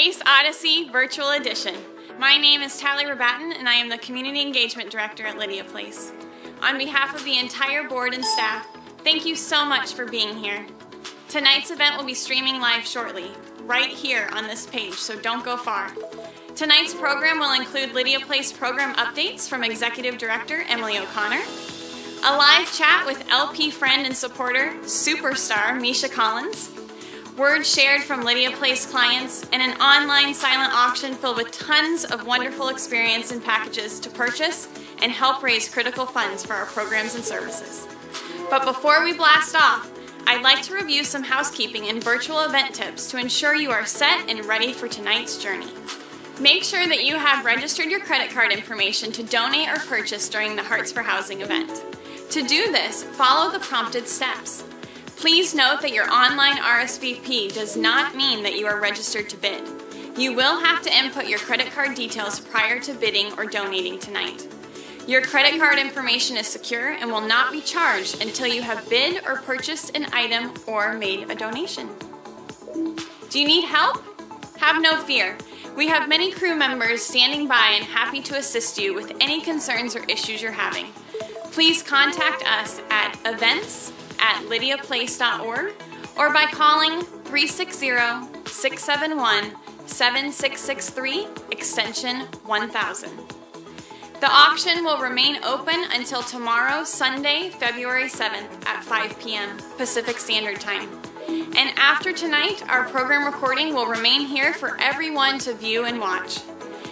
Space Odyssey Virtual Edition. My name is Tally Rabatin, and I am the Community Engagement Director at Lydia Place. On behalf of the entire board and staff, thank you so much for being here. Tonight's event will be streaming live shortly, right here on this page, so don't go far. Tonight's program will include Lydia Place program updates from Executive Director Emily O'Connor, a live chat with LP friend and supporter, superstar Misha Collins, words shared from Lydia Place clients, and an online silent auction filled with tons of wonderful experience and packages to purchase and help raise critical funds for our programs and services. But before we blast off, I'd like to review some housekeeping and virtual event tips to ensure you are set and ready for tonight's journey. Make sure that you have registered your credit card information to donate or purchase during the Hearts for Housing event. To do this, follow the prompted steps. Please note that your online RSVP does not mean that you are registered to bid. You will have to input your credit card details prior to bidding or donating tonight. Your credit card information is secure and will not be charged until you have bid or purchased an item or made a donation. Do you need help? Have no fear. We have many crew members standing by and happy to assist you with any concerns or issues you're having. Please contact us at events@lydiaplace.org or by calling 360-671-7663, extension 1000. The auction will remain open until tomorrow, Sunday, February 7th at 5 p.m. Pacific Standard Time. And after tonight, our program recording will remain here for everyone to view and watch.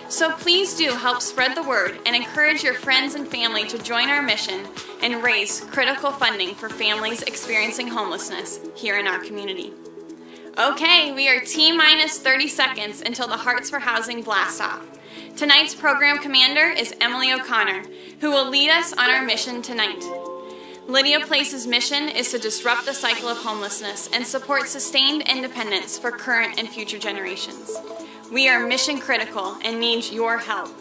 So please do help spread the word and encourage your friends and family to join our mission and raise critical funding for families experiencing homelessness here in our community. Okay, we are T-minus 30 seconds until the Hearts for Housing blast off. Tonight's program commander is Emily O'Connor, who will lead us on our mission tonight. Lydia Place's mission is to disrupt the cycle of homelessness and support sustained independence for current and future generations. We are mission critical and need your help.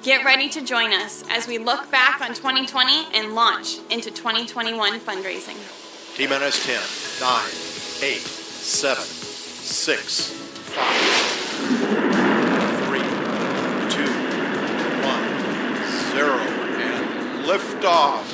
Get ready to join us as we look back on 2020 and launch into 2021 fundraising. T-minus 10, 9, 8, 7, 6, 5, 3, 2, 1, 0, and lift off.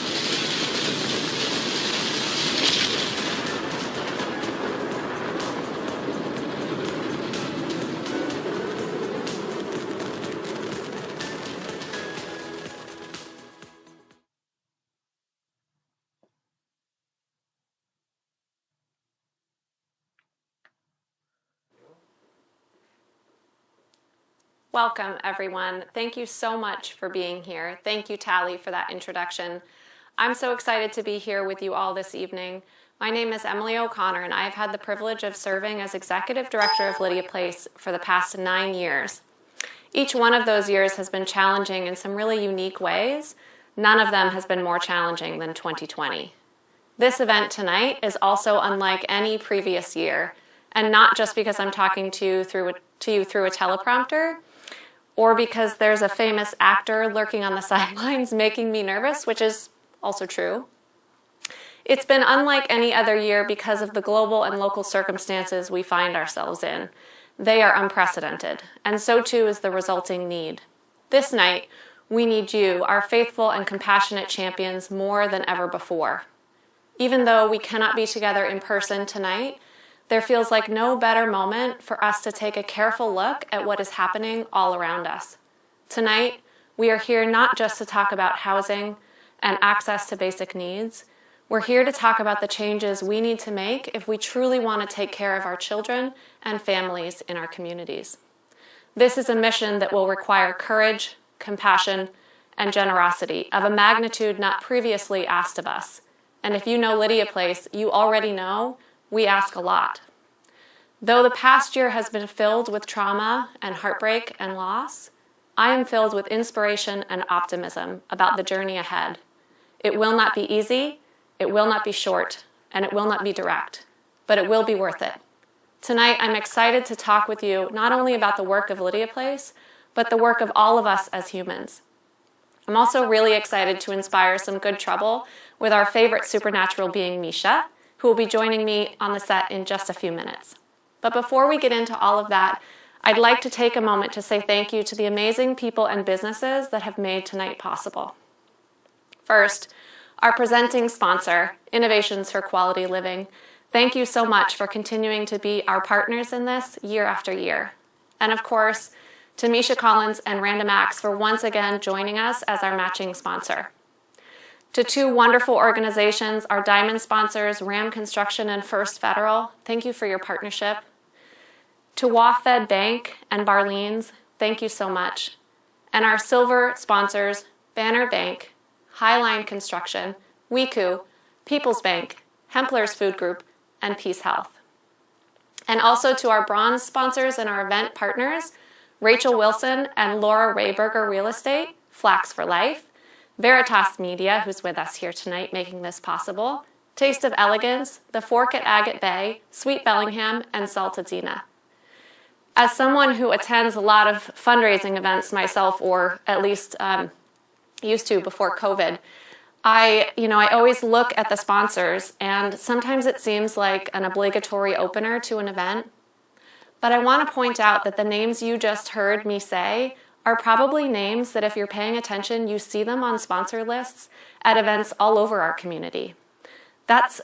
Welcome, everyone. Thank you so much for being here. Thank you, Tally, for that introduction. I'm so excited to be here with you all this evening. My name is Emily O'Connor, and I have had the privilege of serving as Executive Director of Lydia Place for the past 9 years. Each one of those years has been challenging in some really unique ways. None of them has been more challenging than 2020. This event tonight is also unlike any previous year, and not just because I'm talking to you through a teleprompter, or because there's a famous actor lurking on the sidelines making me nervous, which is also true. It's been unlike any other year because of the global and local circumstances we find ourselves in. They are unprecedented, and so too is the resulting need. This night, we need you, our faithful and compassionate champions, more than ever before. Even though we cannot be together in person tonight, there feels like no better moment for us to take a careful look at what is happening all around us. Tonight, we are here not just to talk about housing and access to basic needs. We're here to talk about the changes we need to make if we truly want to take care of our children and families in our communities. This is a mission that will require courage, compassion, and generosity of a magnitude not previously asked of us. And if you know Lydia Place, you already know we ask a lot. Though the past year has been filled with trauma and heartbreak and loss, I am filled with inspiration and optimism about the journey ahead. It will not be easy, it will not be short, and it will not be direct, but it will be worth it. Tonight, I'm excited to talk with you not only about the work of Lydia Place, but the work of all of us as humans. I'm also really excited to inspire some good trouble with our favorite supernatural being, Misha, who will be joining me on the set in just a few minutes. But before we get into all of that, I'd like to take a moment to say thank you to the amazing people and businesses that have made tonight possible. First, our presenting sponsor, Innovations for Quality Living. Thank you so much for continuing to be our partners in this year after year. And of course, to Misha Collins and Random Acts for once again joining us as our matching sponsor. To two wonderful organizations, our diamond sponsors, Ram Construction and First Federal, thank you for your partnership. To WaFed Bank and Barleans, thank you so much. And our silver sponsors, Banner Bank, Highline Construction, Wiku, People's Bank, Hempler's Food Group, and Peace Health. And also to our bronze sponsors and our event partners, Rachel Wilson and Laura Rayberger Real Estate, Flax for Life, Veritas Media, who's with us here tonight making this possible, Taste of Elegance, The Fork at Agate Bay, Sweet Bellingham, and Saltadina. As someone who attends a lot of fundraising events myself, or at least used to before COVID, I always look at the sponsors, and sometimes it seems like an obligatory opener to an event. But I want to point out that the names you just heard me say are probably names that if you're paying attention, you see them on sponsor lists at events all over our community. That's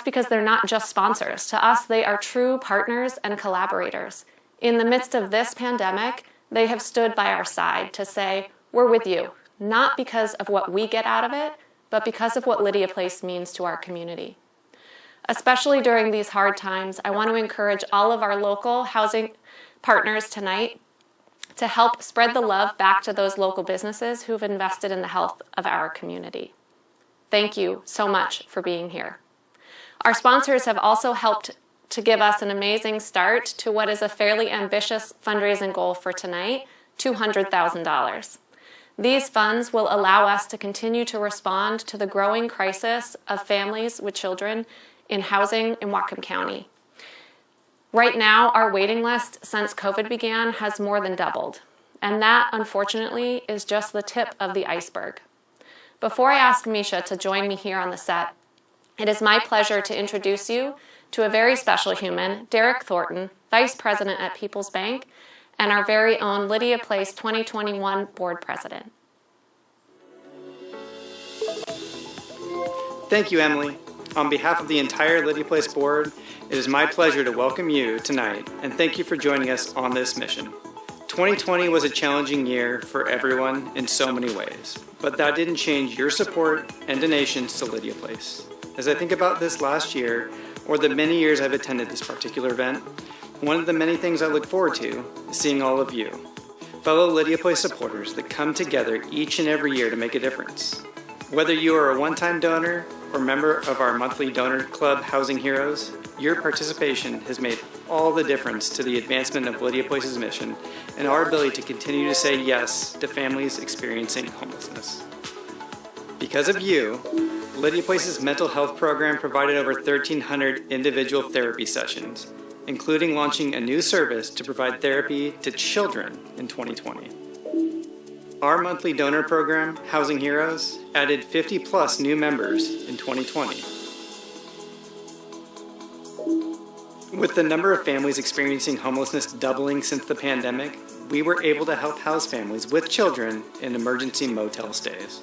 because they're not just sponsors. To us, they are true partners and collaborators. In the midst of this pandemic, they have stood by our side to say, we're with you, not because of what we get out of it, but because of what Lydia Place means to our community. Especially during these hard times, I want to encourage all of our local housing partners tonight to help spread the love back to those local businesses who've invested in the health of our community. Thank you so much for being here. Our sponsors have also helped to give us an amazing start to what is a fairly ambitious fundraising goal for tonight, $200,000. These funds will allow us to continue to respond to the growing crisis of families with children in housing in Whatcom County. Right now, our waiting list since COVID began has more than doubled, and that, unfortunately, is just the tip of the iceberg. Before I ask Misha to join me here on the set, it is my pleasure to introduce you to a very special human, Derek Thornton, Vice President at People's Bank, and our very own Lydia Place 2021 Board President. Thank you, Emily. On behalf of the entire Lydia Place Board, it is my pleasure to welcome you tonight and thank you for joining us on this mission. 2020 was a challenging year for everyone in so many ways, but that didn't change your support and donations to Lydia Place. As I think about this last year, or the many years I've attended this particular event, one of the many things I look forward to is seeing all of you, fellow Lydia Place supporters that come together each and every year to make a difference. Whether you are a one-time donor or member of our monthly donor club, Housing Heroes, your participation has made all the difference to the advancement of Lydia Place's mission and our ability to continue to say yes to families experiencing homelessness. Because of you, Lydia Place's mental health program provided over 1,300 individual therapy sessions, including launching a new service to provide therapy to children in 2020. Our monthly donor program, Housing Heroes, added 50 plus new members in 2020. With the number of families experiencing homelessness doubling since the pandemic, we were able to help house families with children in emergency motel stays.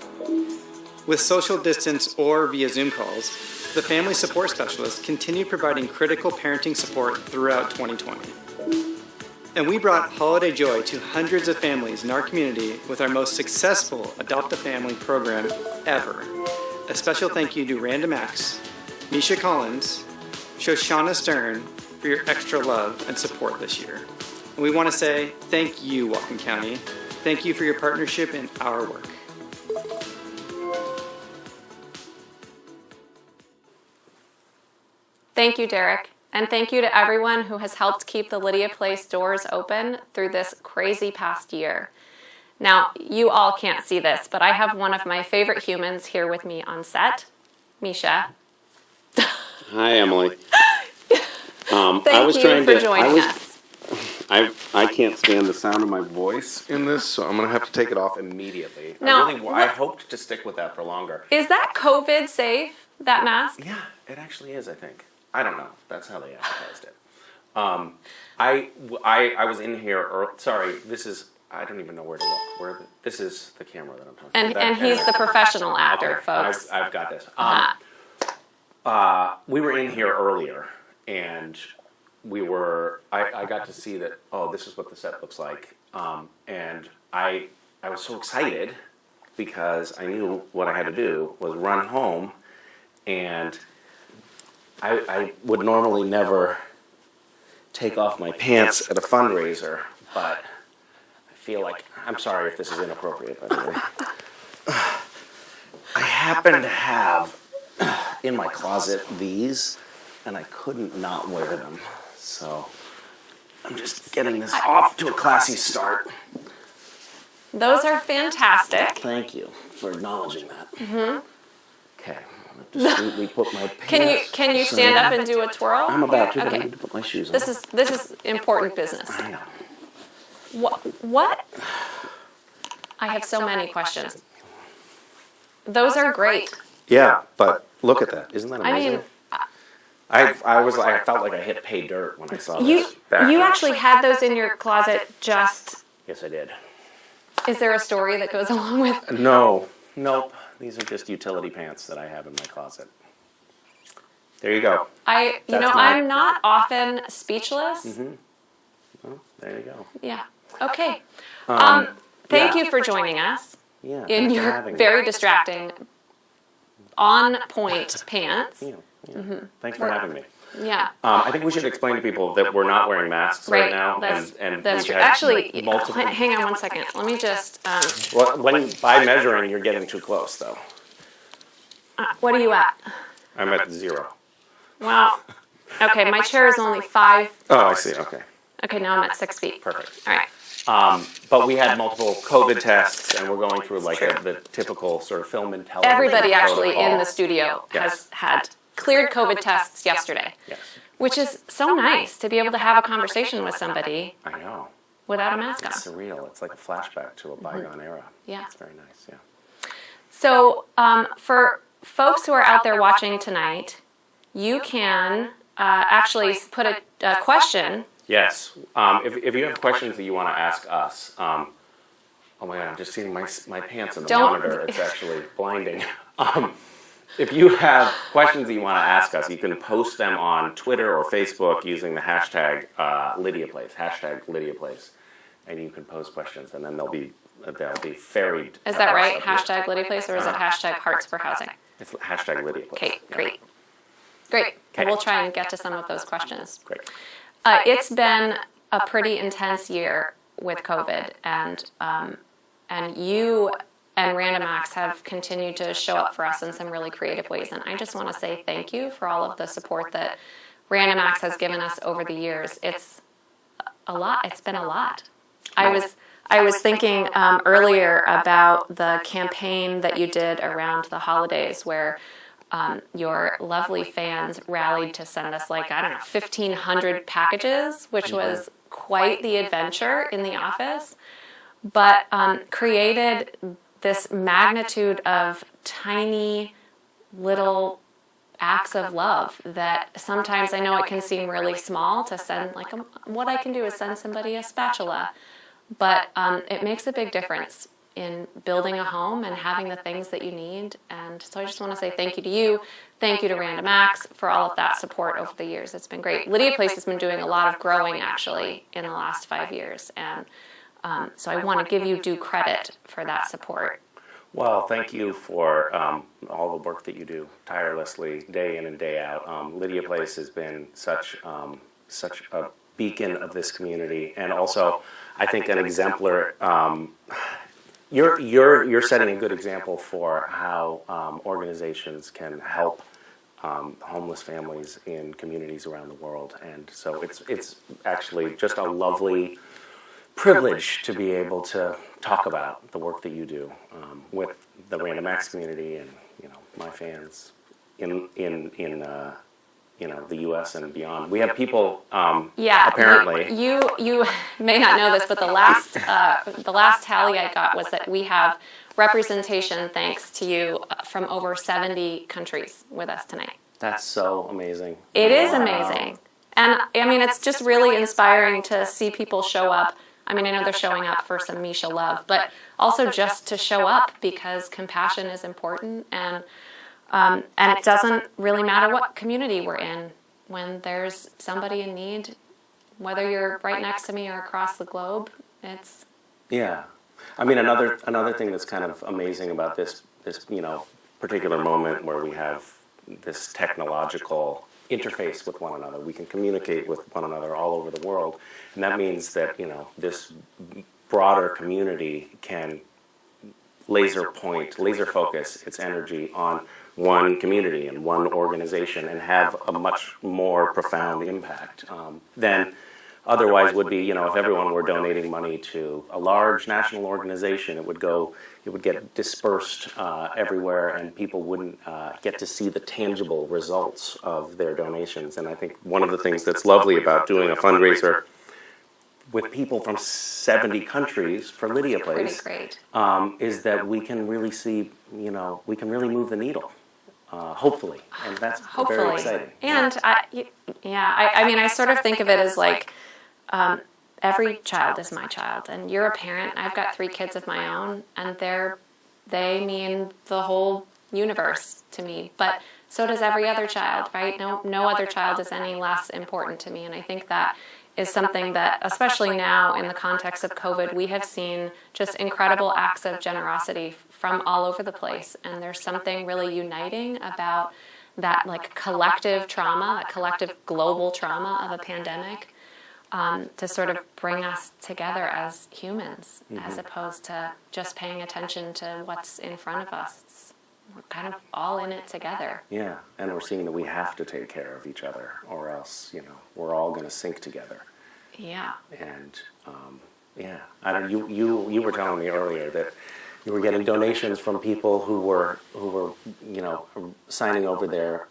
With social distance or via Zoom calls, the Family Support Specialists continued providing critical parenting support throughout 2020. And we brought holiday joy to hundreds of families in our community with our most successful Adopt a Family program ever. A special thank you to Random Acts, Misha Collins, Shoshana Stern for your extra love and support this year. And we want to say thank you, Whatcom County. Thank you for your partnership in our work. Thank you, Derek. And thank you to everyone who has helped keep the Lydia Place doors open through this crazy past year. Now, you all can't see this, but I have one of my favorite humans here with me on set, Misha. Hi, Emily. Thank you for joining us. I can't stand the sound of my voice in this, so I'm going to have to take it off immediately. No, I hoped to stick with that for longer. Is that COVID safe, that mask? Yeah, it actually is, I think. I don't know. That's how they advertised it. I was in here. Sorry, this is. I don't even know where to look. This is the camera that I'm talking about. And he's the professional actor, Okay, folks. I've got this. We were in here earlier, and I got to see that. Oh, this is what the set looks like. And I was so excited because I knew what I had to do was run home, and I would normally never take off my pants at a fundraiser, but I feel like, I'm sorry if this is inappropriate, by the way. I happen to have in my closet these, and I couldn't not wear them. So I'm just getting this off to a classy start. Those are fantastic. Thank you for acknowledging that. Mm-hmm. Okay. Discreetly put my pants. Can you stand up and do a twirl? I'm about to. Okay. I need to put my shoes on. This is important business. I know. What? I have so many questions. Those are great. Yeah, but look at that. Isn't that I amazing? mean, I felt like I hit pay dirt when I saw you this. Back. actually had those in your closet just. Yes, I did. Is there a story that goes along with? Nope. These are just utility pants that I have in my closet. There you go. I'm not often speechless. Mm-hmm. Well, there you go. Yeah. Okay. Thank you for joining us Yeah. in thanks for your having me. very distracting, on-point pants. Yeah. Thanks for having me. Yeah. I think we should explain to people that we're not wearing masks right now, That's and true. we've had Actually, multiple. hang on one second. Let me just. Well, by measuring, you're getting too close, though. What are you at? I'm at 0. Well, okay. My chair is only 5. Oh, I see. Okay, Okay, now I'm at 6 feet. perfect. All right. But we had multiple COVID tests, and we're going through like the typical sort of film and television. Everybody actually protocol. in the studio Yes. has had cleared COVID tests yesterday, Yes, which is so nice to be able to have a conversation with somebody I know. without a mask on. It's surreal. It's like a flashback to a bygone era. Yeah. It's very nice. Yeah. So for folks who are out there watching tonight, you can actually put a question. Yes. If you have questions that you want to ask us, oh my God, I'm just seeing my pants in the Don't- monitor. It's actually blinding. If you have questions that you want to ask us, you can post them on Twitter or Facebook using the hashtag LydiaPlace, #LydiaPlace, and you can post questions, and then they'll be ferried. Is that right? Hashtag LydiaPlace, or is it hashtag Hearts for Housing? It's #LydiaPlace. Okay, Yeah. great. Okay. We'll try and get to some of those questions. Great. It's been a pretty intense year with COVID, and you and Random Acts have continued to show up for us in some really creative ways. And I just want to say thank you for all of the support that Random Acts has given us over the years. It's a lot. It's been a lot. I was thinking earlier about the campaign that you did around the holidays, where your lovely fans rallied to send us 1,500 packages, which was quite the adventure in the office, but created this magnitude of tiny little acts of love that sometimes I know it can seem really small to send, what I can do is send somebody a spatula, but it makes a big difference in building a home and having the things that you need. And so I just want to say thank you to you. Thank you to Random Acts for all of that support over the years. It's been great. LydiaPlace has been doing a lot of growing, actually, in the last 5 years. And so I want to give you due credit for that support. Well, thank you for all the work that you do tirelessly, day in and day out. LydiaPlace has been such a beacon of this community, and also, I think, an exemplar. You're setting a good example for how organizations can help homeless families in communities around the world, and so it's actually just a lovely privilege to be able to talk about the work that you do with the Random Acts community and my fans in the U.S. and beyond. We have people apparently. You may not know this, but the last tally I got was that we have representation, thanks to you, from over 70 countries with us tonight. That's so amazing. It is amazing. And I mean, it's just really inspiring to see people show up. I mean, I know they're showing up for some Misha love, but also just to show up because compassion is important, and it doesn't really matter what community we're in. When there's somebody in need, whether you're right next to me or across the globe, it's... Yeah. I mean, another thing that's kind of amazing about this particular moment where we have this technological interface with one another. We can communicate with one another all over the world, and that means that this broader community can laser focus its energy on one community and one organization and have a much more profound impact than otherwise would be, if everyone were donating money to a large national organization, it would get dispersed everywhere, and people wouldn't get to see the tangible results of their donations. And I think one of the things that's lovely about doing a fundraiser with people from 70 countries for Lydia Place is that we can really see, we can really move the needle. Hopefully, and that's very exciting. And I mean, I sort of think of it as like every child is my child, and you're a parent. I've got 3 kids of my own, and they mean the whole universe to me. But so does every other child, right? No other child is any less important to me, and I think that is something that, especially now in the context of COVID, we have seen just incredible acts of generosity from all over the place. And there's something really uniting about that, like, collective trauma, that collective global trauma of a pandemic, to sort of bring us together as humans, as opposed to just paying attention to what's in front of us. We're kind of all in it together. Yeah, and we're seeing that we have to take care of each other, or else, we're all going to sink together. Yeah. And you were telling me earlier that you were getting donations from people who were signing over their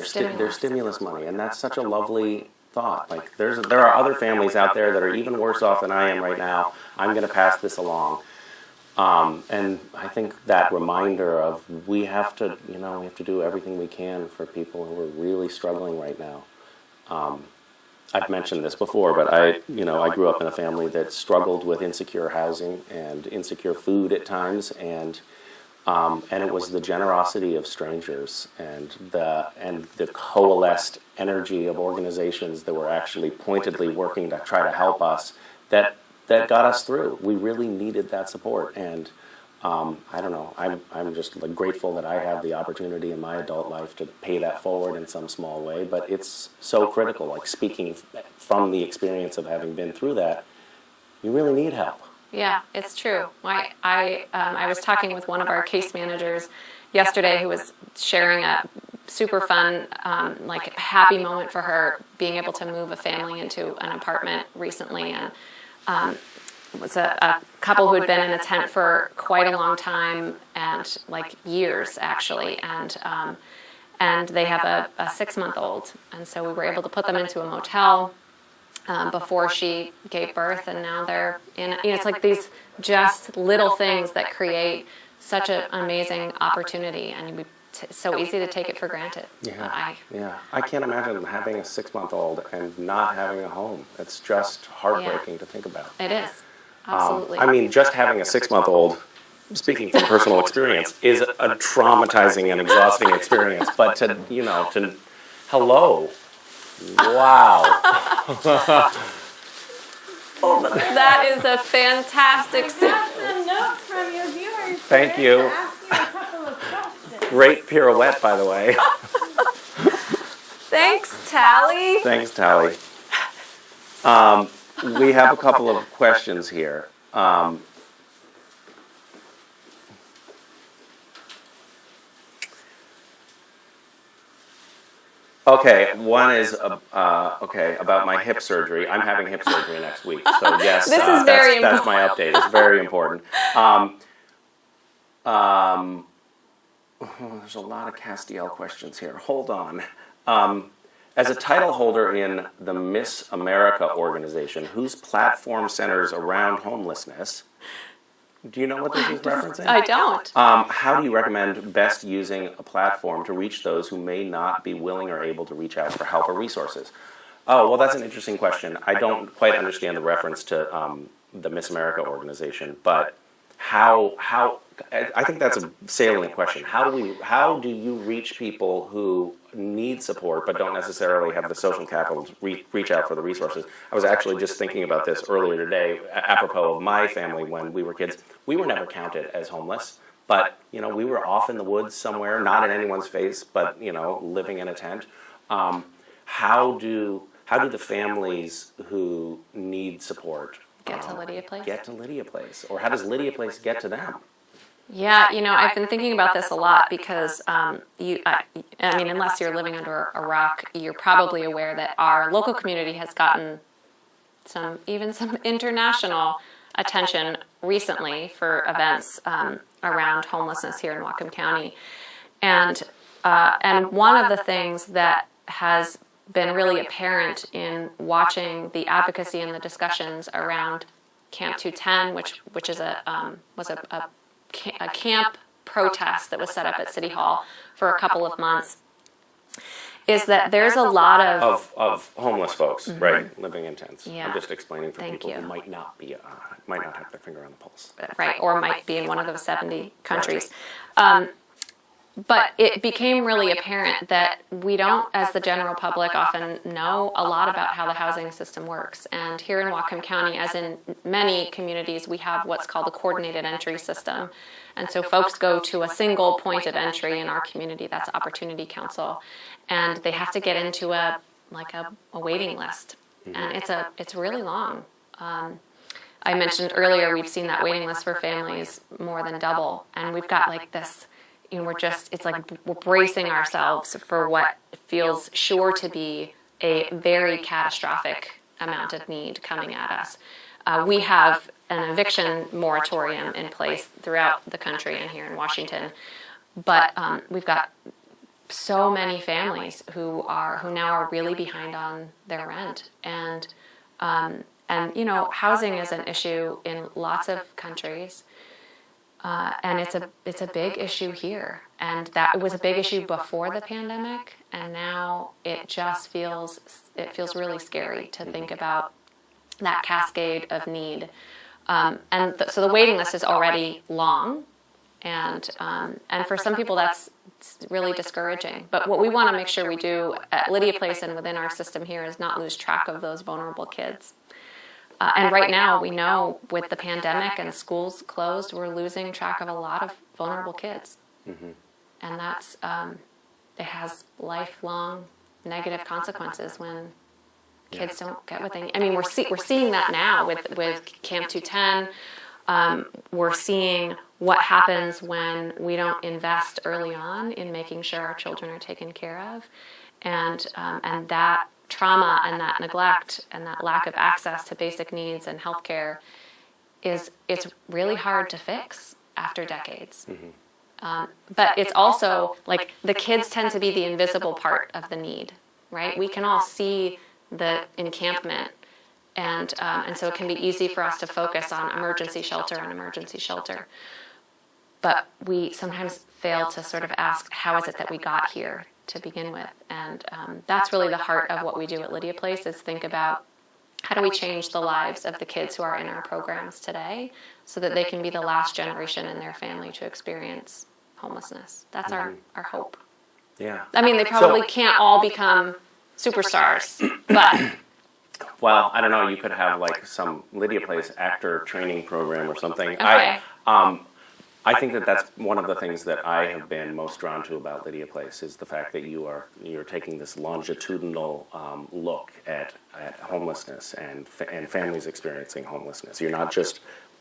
stimulus money, and that's such a lovely thought. Like, there are other families out there that are even worse off than I am right now. I'm going to pass this along. And I think that reminder of we have to do everything we can for people who are really struggling right now. I've mentioned this before, but I grew up in a family that struggled with insecure housing and insecure food at times, and it was the generosity of strangers and the coalesced energy of organizations that were actually pointedly working to try to help us that got us through. We really needed that support, and I don't know. I'm just grateful that I have the opportunity in my adult life to pay that forward in some small way. But it's so critical. Like, speaking from the experience of having been through that, you really need help. Yeah, it's true. I was talking with one of our case managers yesterday who was sharing a super fun, happy moment for her being able to move a family into an apartment recently, and it was a couple who had been in a tent for quite a long time, and years actually, and they have a 6-month-old, and so we were able to put them into a motel before she gave birth, and now they're in. It's like these just little things that create such an amazing opportunity, and it's so easy to take it for granted. Yeah, I can't imagine having a 6-month-old and not having a home. It's just heartbreaking to think about. It is. Absolutely. I mean, just having a 6-month-old, speaking from personal experience, is a traumatizing and exhausting experience. But hello, wow. That is a fantastic. We got some notes from your viewers. Thank you. Ask you a couple of questions. Great pirouette, by the way. Thanks, Tally. Thanks, Tally. We have a couple of questions here. Okay, one is about my hip surgery. I'm having hip surgery next week, so yes, This is very that's my update. It's very important. There's a lot of Castiel questions here. Hold on. As a title holder in the Miss America organization, whose platform centers around homelessness, do you know what this is referencing? I don't. How do you recommend best using a platform to reach those who may not be willing or able to reach out for help or resources? Oh, well, that's an interesting question. I don't quite understand the reference to the Miss America organization, but how I think that's a salient question. How do you reach people who need support but don't necessarily have the social capital to reach out for the resources? I was actually just thinking about this earlier today, apropos of my family when we were kids. We were never counted as homeless, but we were off in the woods somewhere, not in anyone's face, but living in a tent. How do the families who need support Get to Lydia Place? Or how does Lydia Place get to them? Yeah, I've been thinking about this a lot because unless you're living under a rock, you're probably aware that our local community has gotten some international attention recently for events around homelessness here in Whatcom County, and one of the things that has been really apparent in watching the advocacy and the discussions around Camp 210, which is was a camp protest that was set up at City Hall for a couple of months, is that there's a lot of homeless folks, right, living in tents. Yeah. I'm just explaining for people you. who might not have their finger on the pulse. Right, or might be in one of those 70 countries. But it became really apparent that we don't, as the general public, often know a lot about how the housing system works. And here in Whatcom County, as in many communities, we have what's called a coordinated entry system. And so folks go to a single point of entry in our community, that's Opportunity Council, and they have to get into a waiting list. And it's really long. I mentioned earlier, we've seen that waiting list for families more than double. And we've got this, it's like we're bracing ourselves for what feels sure to be a very catastrophic amount of need coming at us. We have an eviction moratorium in place throughout the country and here in Washington, but we've got so many families who now are really behind on their rent, and housing is an issue in lots of countries. And it's a big issue here, and that was a big issue before the pandemic, and now it just feels really scary to think about that cascade of need, so the waiting list is already long, and for some people that's really discouraging. But what we want to make sure we do at Lydia Place and within our system here is not lose track of those vulnerable kids. And right now, we know with the pandemic and schools closed, we're losing track of a lot of vulnerable kids. Mm-hmm. And that's, it has lifelong negative consequences when kids don't get what they need. I mean, we're seeing that now with Camp 210. We're seeing what happens when we don't invest early on in making sure our children are taken care of. And that trauma and that neglect and that lack of access to basic needs and healthcare it's really hard to fix after decades. Mm-hmm. But it's also the kids tend to be the invisible part of the need, right? We can all see the encampment, and so it can be easy for us to focus on emergency shelter. But we sometimes fail to sort of ask, how is it that we got here to begin with? And that's really the heart of what we do at Lydia Place, is think about how do we change the lives of the kids who are in our programs today so that they can be the last generation in their family to experience homelessness. That's our hope. Yeah. I mean, they probably can't all become superstars, but... Well, I don't know, you could have some Lydia Place actor training program or something. Okay. I think that's one of the things that I have been most drawn to about Lydia Place is the fact that you're taking this longitudinal look at homelessness and families experiencing homelessness. You're not just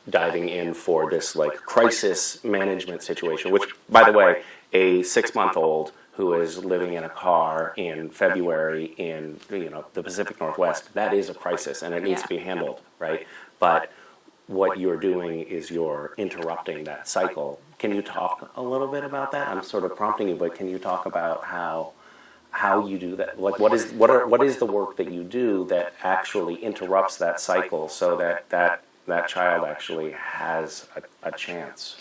diving in for this crisis management situation, which, by the way, a 6-month-old who is living in a car in February in the Pacific Northwest, that is a crisis and it needs to be handled, right? But what you're doing is you're interrupting that cycle. Can you talk a little bit about that? I'm sort of prompting you, but can you talk about how you do that? What is the work that you do that actually interrupts that cycle so that child actually has a chance?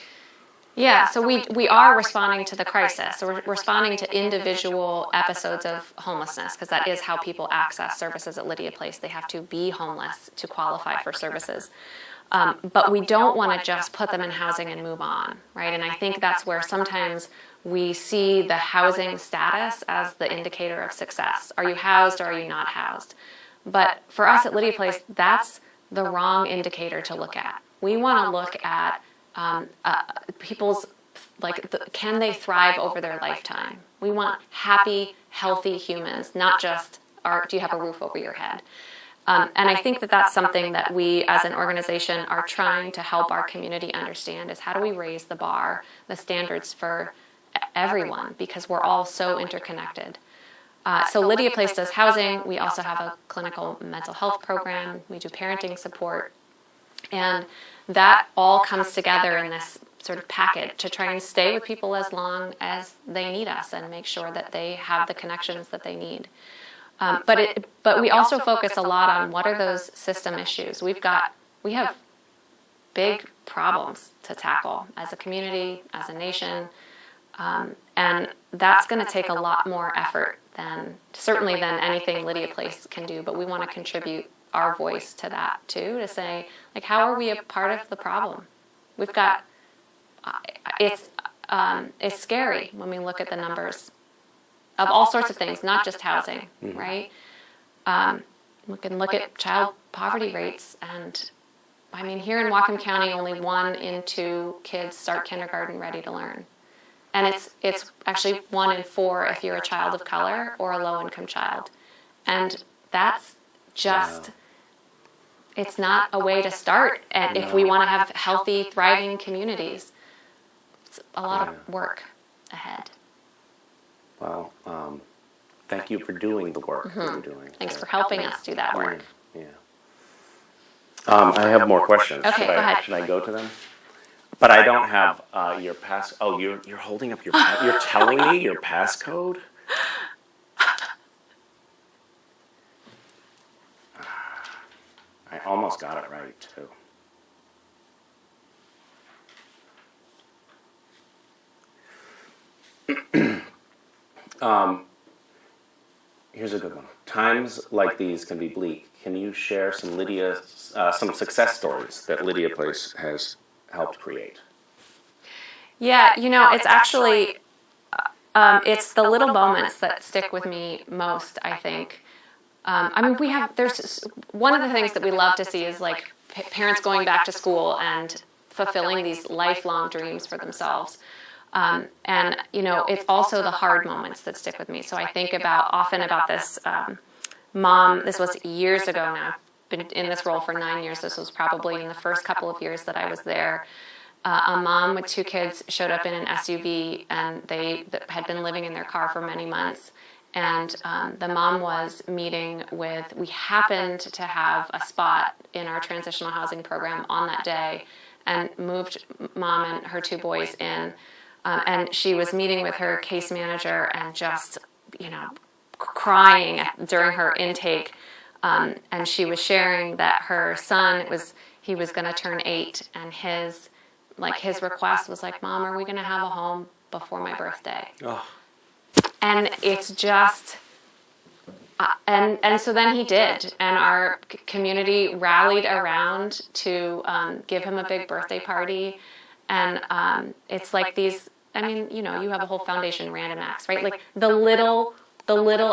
Yeah, so we are responding to the crisis. So we're responding to individual episodes of homelessness, because that is how people access services at Lydia Place. They have to be homeless to qualify for services. But we don't want to just put them in housing and move on, right? And I think that's where sometimes we see the housing status as the indicator of success. Are you housed or are you not housed? But for us at Lydia Place, that's the wrong indicator to look at. We want to look at people's, can they thrive over their lifetime? We want happy, healthy humans, not just, do you have a roof over your head? And I think that that's something that we as an organization are trying to help our community understand, is how do we raise the bar, the standards for everyone, because we're all so interconnected. So Lydia Place does housing. We also have a clinical mental health program. We do parenting support. And that all comes together in this sort of package to try and stay with people as long as they need us and make sure that they have the connections that they need. But we also focus a lot on what are those system issues. We have big problems to tackle as a community, as a nation, and that's going to take a lot more effort than anything Lydia Place can do. But we want to contribute our voice to that too, to say, how are we a part of the problem? We've got it's scary when we look at the numbers of all sorts of things, not just housing, right? We can look at child poverty rates, and I mean, here in Whatcom County, only 1 in 2 kids start kindergarten ready to learn. And it's actually 1 in 4 if you're a child of color or a low-income child. And that's just, it's not a way to start. And if we want to have healthy, thriving communities, it's a lot of work ahead. Well, thank you for doing the work that you're doing. Thanks for helping us do that work. Yeah. I have more questions. Okay, go ahead. Should I go to them? But I don't have your pass. Oh, you're holding up your. You're telling me your passcode. I almost got it right too. Here's a good one. Times like these can be bleak. Can you share some some success stories that Lydia Place has helped create? Yeah, it's actually, it's the little moments that stick with me most, I think. I mean, there's one of the things that we love to see is parents going back to school and fulfilling these lifelong dreams for themselves. And it's also the hard moments that stick with me. So I think often about this mom. This was years ago now. I've been in this role for 9 years. This was probably in the first couple of years that I was there. A mom with 2 kids showed up in an SUV, and they had been living in their car for many months. And the mom was meeting with, we happened to have a spot in our transitional housing program on that day, and moved mom and her 2 boys in. And she was meeting with her case manager and just, crying during her intake. And she was sharing that her son, he was going to turn 8, and his request was Mom, are we going to have a home before my birthday? Oh. And it's just, and so then he did, and our community rallied around to give him a big birthday party, and it's these. I mean, you have a whole foundation, Random Acts, right? The little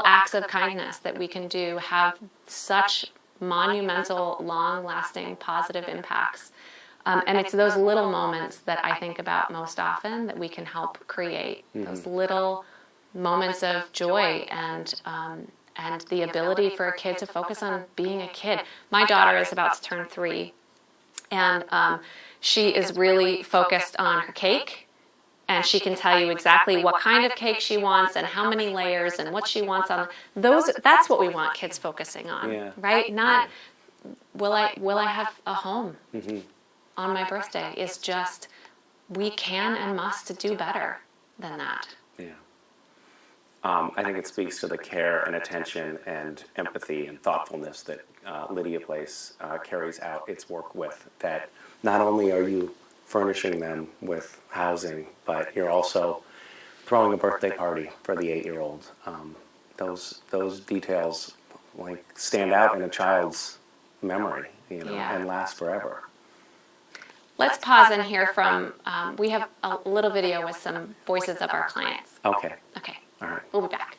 acts of kindness that we can do have such monumental, long-lasting, positive impacts. And it's those little moments that I think about most often that we can help create. Those little moments of joy and the ability for a kid to focus on being a kid. My daughter is about to turn 3, and she is really focused on her cake, and she can tell you exactly what kind of cake she wants and how many layers and what she wants on those. That's what we want kids focusing on, right? Not will I have a home on my birthday. It's just we can and must do better than that. Yeah. I think it speaks to the care and attention and empathy and thoughtfulness that Lydia Place carries out its work with. That not only are you furnishing them with housing, but you're also throwing a birthday party for the 8-year-old. Those details like stand out in a child's memory, Yeah. and last forever. Let's pause and hear from, we have a little video with some voices of our clients. Okay. Okay, All right. we'll be back.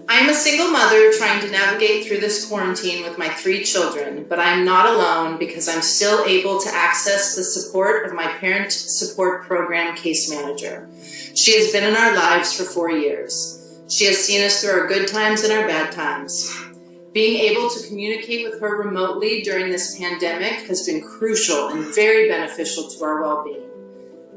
I am a single mother trying to navigate through this quarantine with my 3 children, but I am not alone because I'm still able to access the support of my parent support program case manager. She has been in our lives for 4 years. She has seen us through our good times and our bad times. Being able to communicate with her remotely during this pandemic has been crucial and very beneficial to our well-being.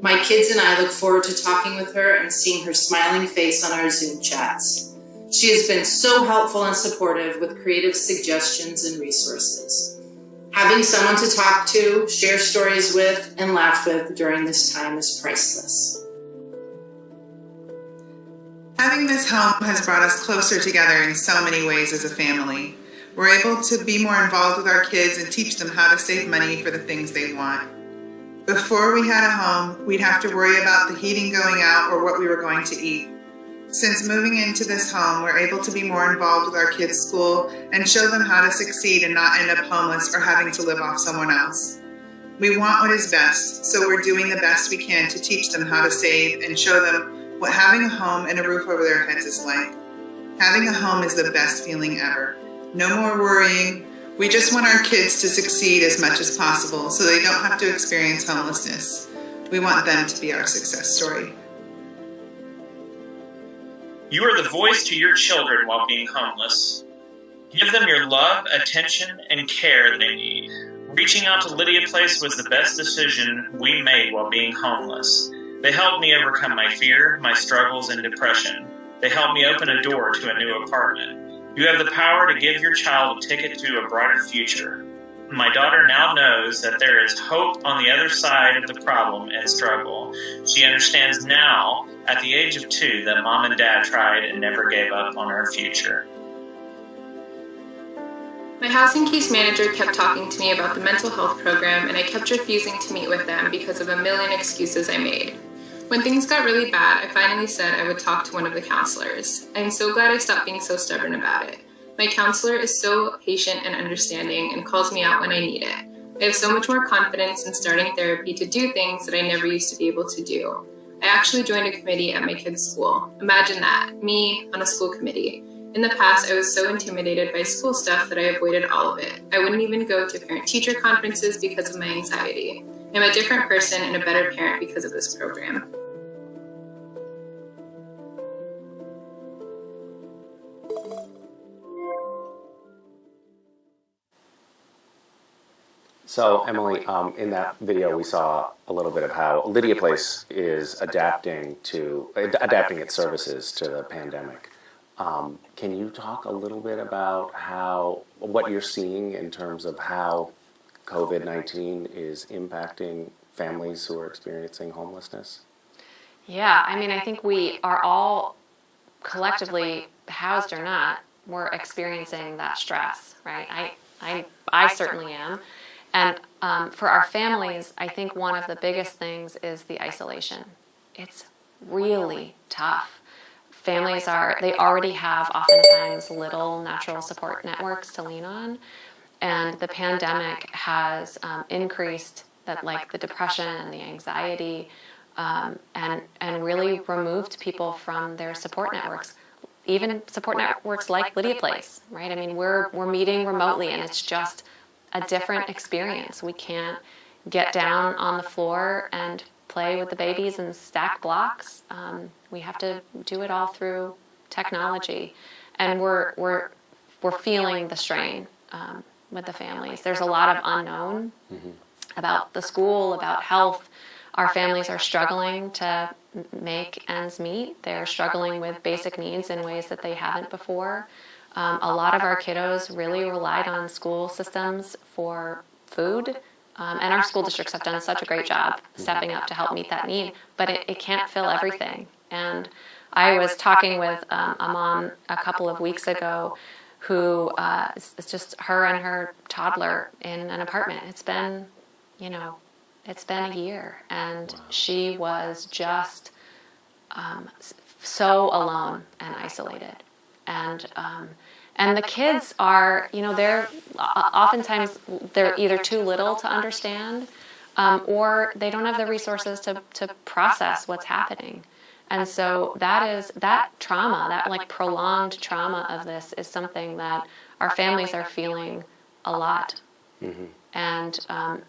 My kids and I look forward to talking with her and seeing her smiling face on our Zoom chats. She has been so helpful and supportive with creative suggestions and resources. Having someone to talk to, share stories with, and laugh with during this time is priceless. Having this home has brought us closer together in so many ways as a family. We're able to be more involved with our kids and teach them how to save money for the things they want. Before we had a home, we'd have to worry about the heating going out or what we were going to eat. Since moving into this home, we're able to be more involved with our kids' school and show them how to succeed and not end up homeless or having to live off someone else. We want what is best, so we're doing the best we can to teach them how to save and show them what having a home and a roof over their heads is like. Having a home is the best feeling ever. No more worrying. We just want our kids to succeed as much as possible so they don't have to experience homelessness. We want them to be our success story. You are the voice to your children while being homeless. Give them your love, attention, and care they need. Reaching out to Lydia Place was the best decision we made while being homeless. They helped me overcome my fear, my struggles, and depression. They helped me open a door to a new apartment. You have the power to give your child a ticket to a brighter future. My daughter now knows that there is hope on the other side of the problem and struggle. She understands now, at the age of 2, that Mom and Dad tried and never gave up on our future. My housing case manager kept talking to me about the mental health program, and I kept refusing to meet with them because of a million excuses I made. When things got really bad, I finally said I would talk to one of the counselors. I'm so glad I stopped being so stubborn about it. My counselor is so patient and understanding and calls me out when I need it. I have so much more confidence in starting therapy to do things that I never used to be able to do. I actually joined a committee at my kid's school. Imagine that, me on a school committee. In the past, I was so intimidated by school stuff that I avoided all of it. I wouldn't even go to parent-teacher conferences because of my anxiety. I'm a different person and a better parent because of this program. So, Emily, in that video, we saw a little bit of how Lydia Place is adapting its services to the pandemic. Can you talk a little bit about what you're seeing in terms of how COVID-19 is impacting families who are experiencing homelessness? Yeah, I mean, I think we are all collectively, housed or not, we're experiencing that stress, right? I certainly am. And for our families, I think one of the biggest things is the isolation. It's really tough. Families they already have oftentimes little natural support networks to lean on. And the pandemic has increased the depression and the anxiety and really removed people from their support networks. Even support networks like Lydia Place, right? I mean, we're meeting remotely and it's just a different experience. We can't get down on the floor and play with the babies and stack blocks. We have to do it all through technology, and we're feeling the strain with the families. There's a lot of unknown about the school, about health. Our families are struggling to make ends meet. They're struggling with basic needs in ways that they haven't before. A lot of our kiddos really relied on school systems for food, and our school districts have done such a great job stepping up to help meet that need, but it can't fill everything. And I was talking with a mom a couple of weeks ago who it's just her and her toddler in an apartment. It's been, it's been a year, and she was just so alone and isolated. And the kids are, they're oftentimes they're either too little to understand, or they don't have the resources to process what's happening. And so that trauma, that like prolonged trauma of this is something that our families are feeling a lot. Mm-hmm. And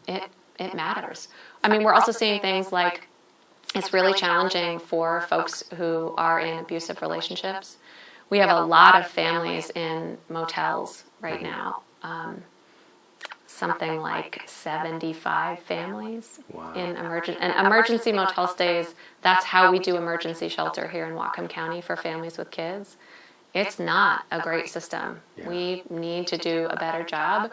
it matters. I mean, we're also seeing things like it's really challenging for folks who are in abusive relationships. We have a lot of families in motels right now. Something like 75 families in emergency motel stays. That's how we do emergency shelter here in Whatcom County for families with kids. It's not a great system. Yeah. We need to do a better job.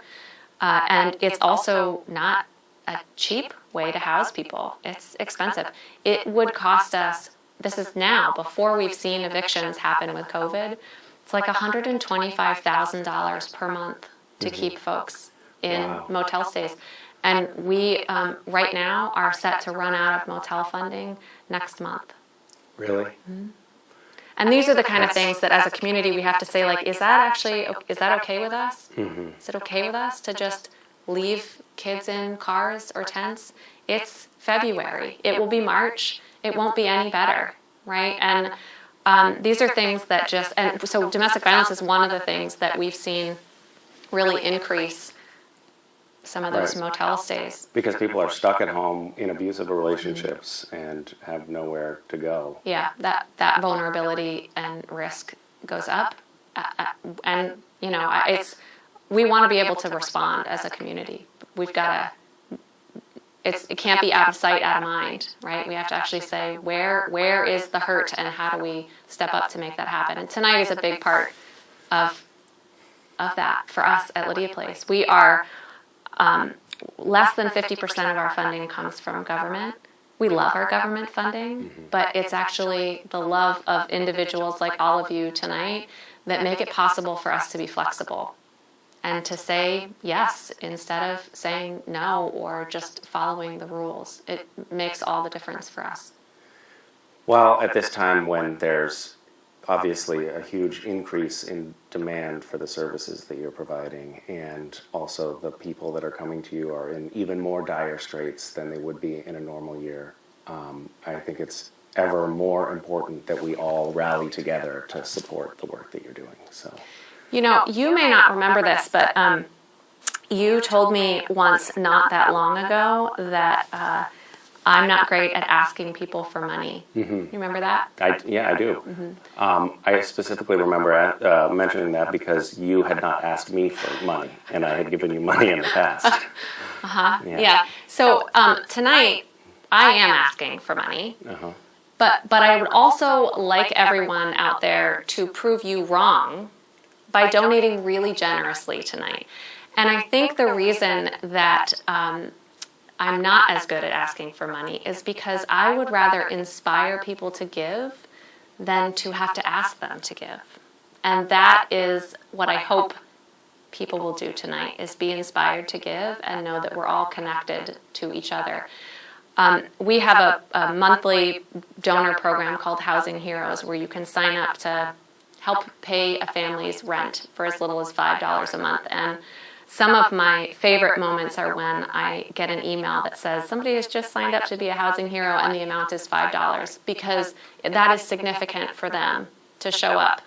And it's also not a cheap way to house people. It's expensive. It would cost us, this is now, before we've seen evictions happen with COVID, it's like $125,000 per month to keep folks in motel stays. And we, right now, are set to run out of motel funding next month. Really? Mm-hmm. And these are the kind of things that as a community we have to say, like, is that okay with us? Mm-hmm. Is it okay with us to just leave kids in cars or tents? It's February. It will be March. It won't be any better, right? And these are things that so domestic violence is one of the things that we've seen really increase some of those motel stays. Because people are stuck at home in abusive relationships and have nowhere to go. Yeah, that vulnerability and risk goes up. And, we want to be able to respond as a community. We've got to, it can't be out of sight, out of mind, right? We have to actually say, where is the hurt and how do we step up to make that happen? And tonight is a big part of that for us at Lydia Place. We are, less than 50% of our funding comes from government. We love our government funding, but it's actually the love of individuals like all of you tonight that make it possible for us to be flexible and to say yes instead of saying no or just following the rules. It makes all the difference for us. Well, at this time when there's obviously a huge increase in demand for the services that you're providing, and also the people that are coming to you are in even more dire straits than they would be in a normal year. I think it's ever more important that we all rally together to support the work that you're doing. So, you may not remember this, but you told me once not that long ago that I'm not great at asking people for money. Mm-hmm. You remember that? I do. Mm-hmm. I specifically remember mentioning that because you had not asked me for money, and I had given you money in the past. Yeah. So tonight, I am asking for money. Uh-huh. But I would also like everyone out there to prove you wrong by donating really generously tonight. And I think the reason that I'm not as good at asking for money is because I would rather inspire people to give than to have to ask them to give. And that is what I hope people will do tonight, is be inspired to give and know that we're all connected to each other. We have a monthly donor program called Housing Heroes where you can sign up to help pay a family's rent for as little as $5 a month. And some of my favorite moments are when I get an email that says somebody has just signed up to be a housing hero and the amount is $5, because that is significant for them to show up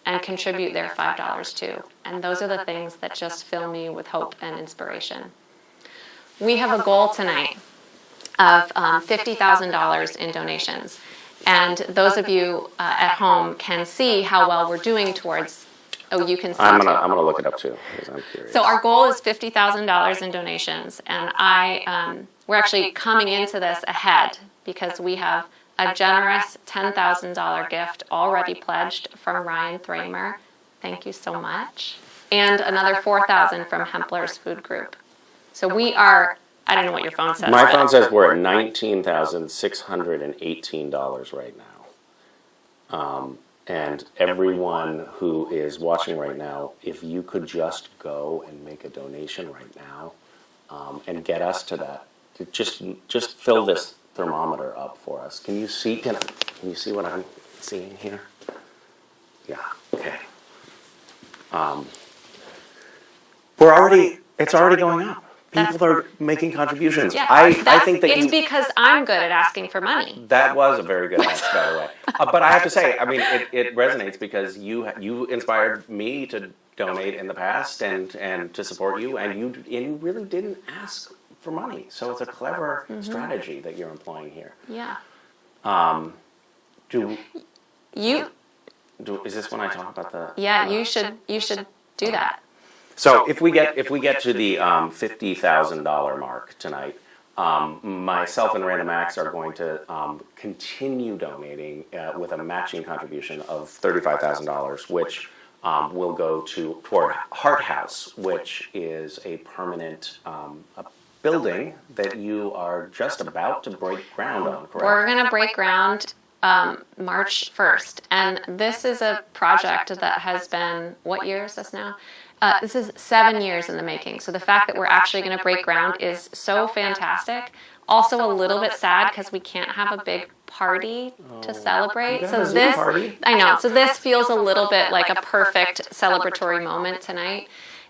and contribute their $5 too. And those are the things that just fill me with hope and inspiration. We have a goal tonight of $50,000 in donations. And those of you at home can see how well we're doing towards. Oh, you can see. I'm gonna look it up too, because I'm curious. So our goal is $50,000 in donations, and we're actually coming into this ahead because we have a generous $10,000 gift already pledged from Ryan Thramer. Thank you so much. And another $4,000 from Hempler's Food Group. So we are. I don't know what your phone says. My phone says we're at $19,618 right now. And everyone who is watching right now, if you could just go and make a donation right now and get us to that, just fill this thermometer up for us. Can you see what I'm seeing here? Yeah. Okay. It's already going up. People are making contributions. Yeah, I think that it's because I'm good at asking for money. That was a very good answer, by the way. But I have to say, I mean, it resonates because you inspired me to donate in the past and to support you, and you really didn't ask for money. So it's a clever strategy that you're employing here. Yeah. Is this when I talk about the? Yeah, you should do that. So if we get to the $50,000 mark tonight, myself and Random Acts are going to continue donating with a matching contribution of $35,000, which will go toward Heart House, which is a permanent a building that you are just about to break ground on. Correct? We're going to break ground March 1st, and this is a project that has been, what year is this now? This is 7 years in the making. So the fact that we're actually going to break ground is so fantastic. Also a little bit sad because we can't have a big party to celebrate. So this, I know. So this feels a little bit like a perfect celebratory moment tonight.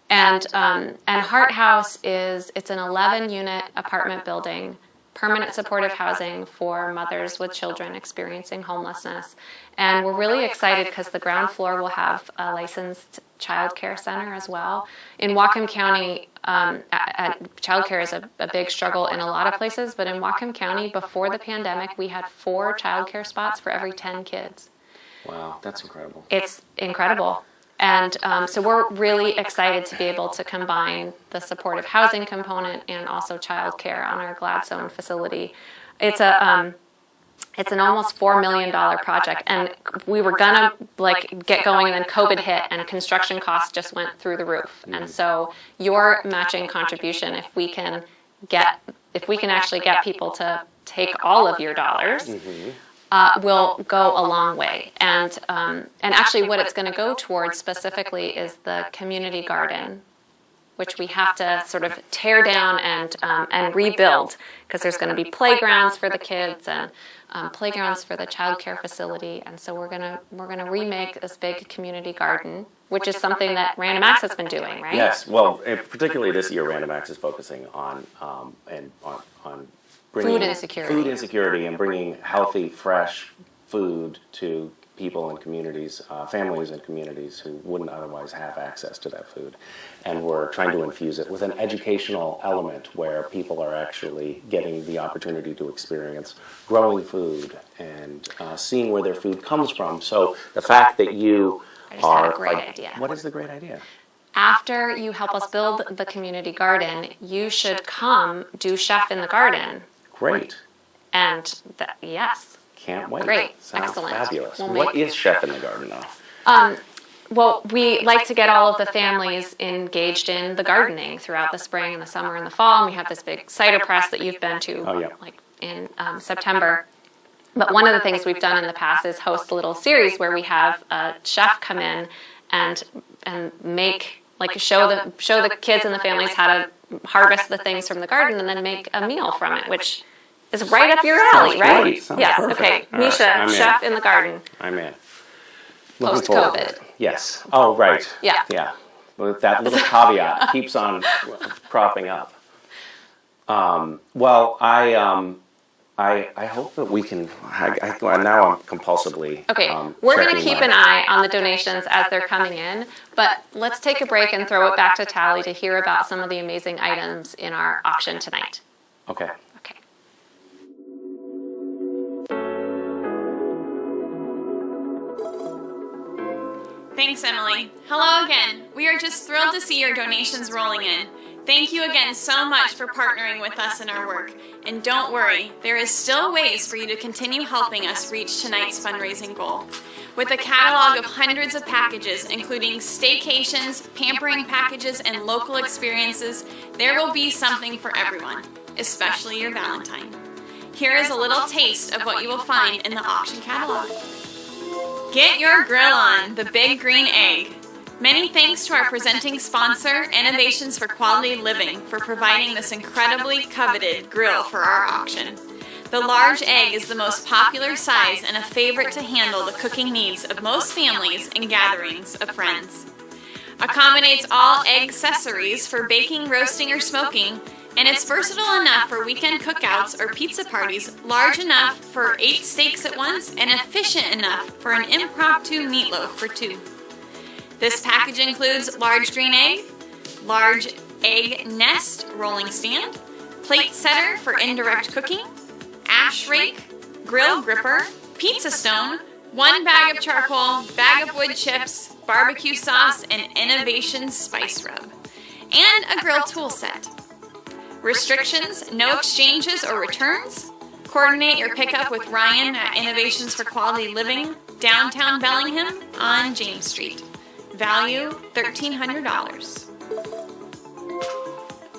And Heart House it's an 11-unit apartment building, permanent supportive housing for mothers with children experiencing homelessness. And we're really excited because the ground floor will have a licensed child care center as well. In Whatcom County, child care is a big struggle in a lot of places, but in Whatcom County, before the pandemic, we had 4 child care spots for every 10 kids. Wow, that's incredible. It's incredible. And so we're really excited to be able to combine the supportive housing component and also child care on our Gladstone facility. It's an almost $4 million project, and we were gonna get going, and then COVID hit, and construction costs just went through the roof. And so your matching contribution, if we can actually get people to take all of your dollars, will go a long way. And actually what it's going to go towards specifically is the community garden, which we have to sort of tear down and rebuild, because there's going to be playgrounds for the kids and playgrounds for the child care facility. And so we're gonna remake this big community garden, which is something that Random Acts has been doing, right? Yes. Well, particularly this year, Random Acts is focusing on bringing food insecurity and bringing healthy, fresh food to people and communities, families and communities who wouldn't otherwise have access to that food. And we're trying to infuse it with an educational element where people are actually getting the opportunity to experience growing food and seeing where their food comes from. So the fact that you had a great idea. What is the great idea? After you help us build the community garden, you should come do Chef in the Garden. Great. And yes. Can't wait. Great. Sounds Excellent. Fabulous. What is Chef in the Garden though? Well, we like to get all of the families engaged in the gardening throughout the spring and the summer and the fall. And we have this big cider press that you've been to in September. But one of the things we've done in the past is host a little series where we have a chef come in and make, show the kids and the families how to harvest the things from the garden and then make a meal from it, which is right up your alley, right? Yes. Perfect. Okay. Misha, Chef in the Garden. I'm in. Post-COVID. Yes. Oh, right. Yeah. Yeah. Well, that little caveat keeps on cropping up. Well, I hope that we can. Now I'm compulsively. Okay, we're going to keep an eye on the donations as they're coming in, but let's take a break and throw it back to Tally to hear about some of the amazing items in our auction tonight. Okay. Okay. Thanks, Emily. Hello again. We are just thrilled to see your donations rolling in. Thank you again so much for partnering with us in our work. And don't worry, there is still ways for you to continue helping us reach tonight's fundraising goal. With a catalog of hundreds of packages, including staycations, pampering packages, and local experiences, there will be something for everyone, especially your Valentine. Here is a little taste of what you will find in the auction catalog. Get your grill on, the Big Green Egg. Many thanks to our presenting sponsor, Innovations for Quality Living, for providing this incredibly coveted grill for our auction. The large egg is the most popular size and a favorite to handle the cooking needs of most families and gatherings of friends. Accommodates all egg accessories for baking, roasting, or smoking, and it's versatile enough for weekend cookouts or pizza parties, large enough for 8 steaks at once, and efficient enough for an impromptu meatloaf for 2. This package includes large green egg, large egg nest rolling stand, plate setter for indirect cooking, ash rake, grill gripper, pizza stone, 1 bag of charcoal, bag of wood chips, barbecue sauce, and Innovation spice rub, and a grill tool set. Restrictions: no exchanges or returns. Coordinate your pickup with Ryan at Innovations for Quality Living, downtown Bellingham on James Street. Value $1,300.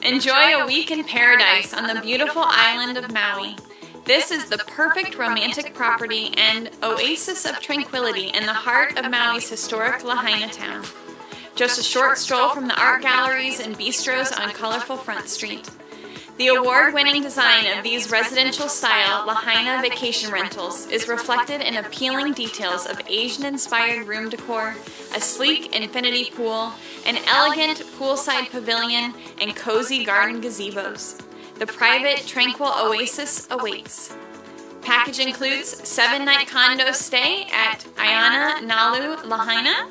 Enjoy a week in paradise on the beautiful island of Maui. This is the perfect romantic property and oasis of tranquility in the heart of Maui's historic Lahaina town. Just a short stroll from the art galleries and bistros on colorful Front Street. The award-winning design of these residential-style Lahaina vacation rentals is reflected in appealing details of Asian-inspired room decor, a sleek infinity pool, an elegant poolside pavilion, and cozy garden gazebos. The private, tranquil oasis awaits. Package includes 7-night condo stay at Aiana Nalu Lahaina.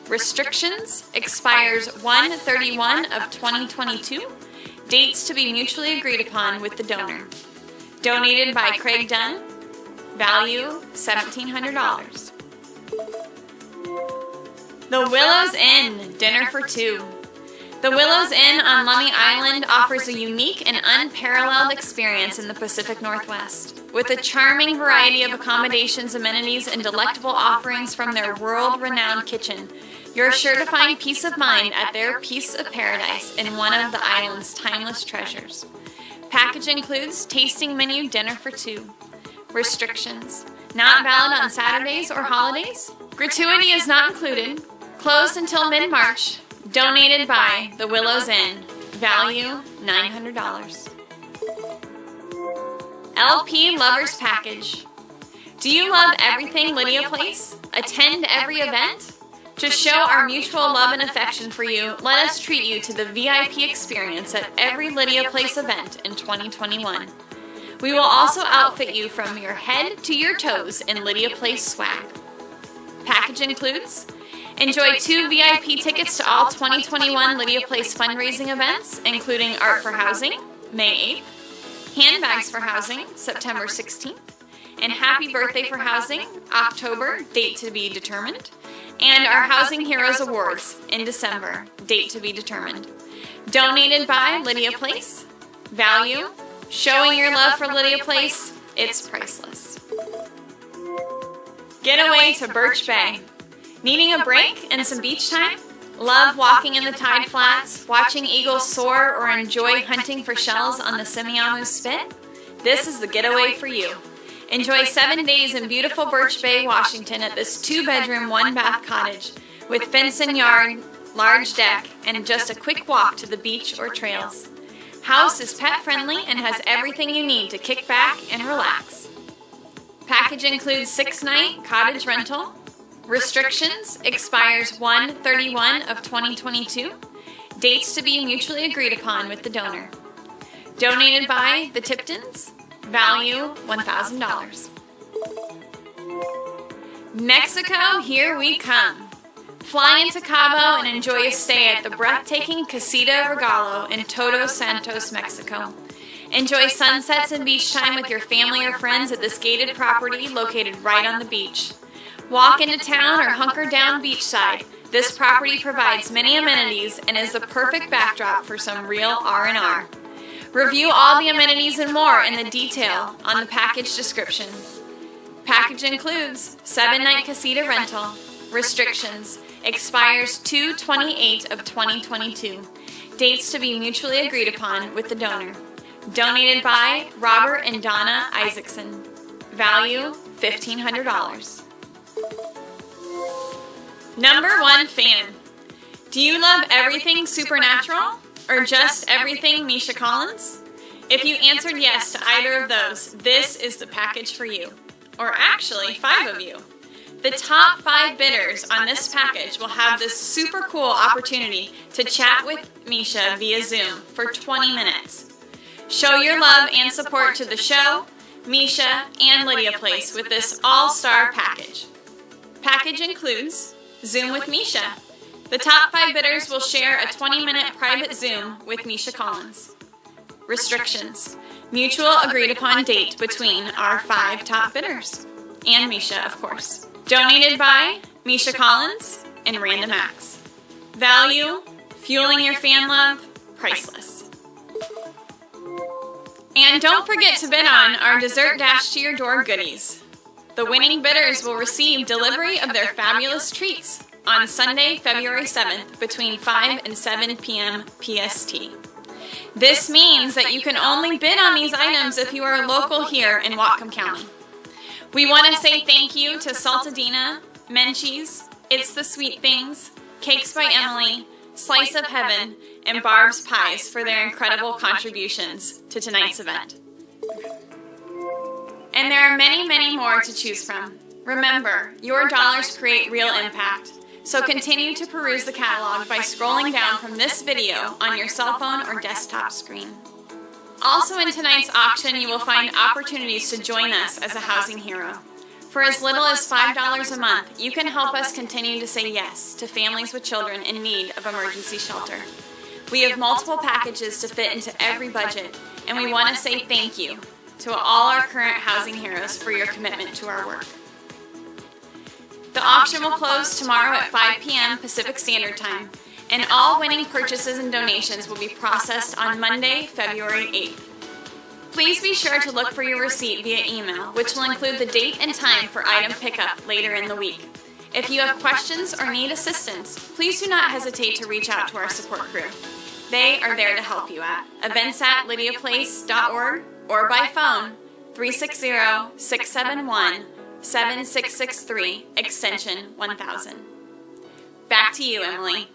Restrictions: expires 1/31 of 2022. Dates to be mutually agreed upon with the donor. Donated by Craig Dunn. Value $1,700. The Willows Inn, dinner for 2. The Willows Inn on Lummi Island offers a unique and unparalleled experience in the Pacific Northwest. With a charming variety of accommodations, amenities, and delectable offerings from their world-renowned kitchen, you're sure to find peace of mind at their Piece of Paradise in one of the island's timeless treasures. Package includes tasting menu dinner for 2. Restrictions: not valid on Saturdays or holidays. Gratuity is not included. Closed until mid-March. Donated by the Willows Inn. Value $900. LP Lovers Package. Do you love everything Lydia Place? Attend every event? To show our mutual love and affection for you, let us treat you to the VIP experience at every Lydia Place event in 2021. We will also outfit you from your head to your toes in Lydia Place swag. Package includes: enjoy 2 VIP tickets to all 2021 Lydia Place fundraising events, including Art for Housing, May 8th, Handbags for Housing, September 16th, and Happy Birthday for Housing, October, date to be determined, and our Housing Heroes Awards in December, date to be determined. Donated by Lydia Place. Value: showing your love for Lydia Place, it's priceless. Get away to Birch Bay. Needing a break and some beach time? Love walking in the tide flats, watching eagles soar, or enjoy hunting for shells on the Semiahmoo Spit? This is the getaway for you. Enjoy 7 days in beautiful Birch Bay, Washington at this 2-bedroom, 1-bath cottage with fence and yard, large deck, and just a quick walk to the beach or trails. House is pet friendly and has everything you need to kick back and relax. Package includes 6-night cottage rental. Restrictions: expires 1/31 of 2022. Dates to be mutually agreed upon with the donor. Donated by the Tiptons. Value $1,000. Mexico, here we come. Fly into Cabo and enjoy a stay at the breathtaking Casita Regalo in Todos Santos, Mexico. Enjoy sunsets and beach time with your family or friends at this gated property located right on the beach. Walk into town or hunker down beachside. This property provides many amenities and is the perfect backdrop for some real R&R. Review all the amenities and more in the detail on the package description. Package includes 7-night casita rental. Restrictions: expires 2/28 of 2022. Dates to be mutually agreed upon with the donor. Donated by Robert and Donna Isaacson. Value $1,500. Number 1 fan. Do you love everything supernatural or just everything Misha Collins? If you answered yes to either of those, this is the package for you. Or actually, 5 of you. The top 5 bidders on this package will have this super cool opportunity to chat with Misha via Zoom for 20 minutes. Show your love and support to the show, Misha, and Lydia Place with this all-star package. Package includes Zoom with Misha. The top 5 bidders will share a 20-minute private Zoom with Misha Collins. Restrictions. Mutual agreed upon date between our 5 top bidders. And Misha, of course. Donated by Misha Collins and Random Acts. Value, fueling your fan love, priceless. And don't forget to bid on our Dessert Dash to Your Door goodies. The winning bidders will receive delivery of their fabulous treats on Sunday, February 7th between 5 and 7 p.m. PST. This means that you can only bid on these items if you are local here in Whatcom County. We want to say thank you to Saltadina, Menchie's, It's the Sweet Things, Cakes by Emily, Slice of Heaven, and Barb's Pies for their incredible contributions to tonight's event. And there are many, many more to choose from. Remember, your dollars create real impact, so continue to peruse the catalog by scrolling down from this video on your cell phone or desktop screen. Also in tonight's auction, you will find opportunities to join us as a housing hero. For as little as $5 a month, you can help us continue to say yes to families with children in need of emergency shelter. We have multiple packages to fit into every budget, and we want to say thank you to all our current housing heroes for your commitment to our work. The auction will close tomorrow at 5 p.m. Pacific Standard Time, and all winning purchases and donations will be processed on Monday, February 8th. Please be sure to look for your receipt via email, which will include the date and time for item pickup later in the week. If you have questions or need assistance, please do not hesitate to reach out to our support crew. They are there to help you at events@lydiaplace.org or by phone 360-671-7663, extension 1000. Back to you, Emily.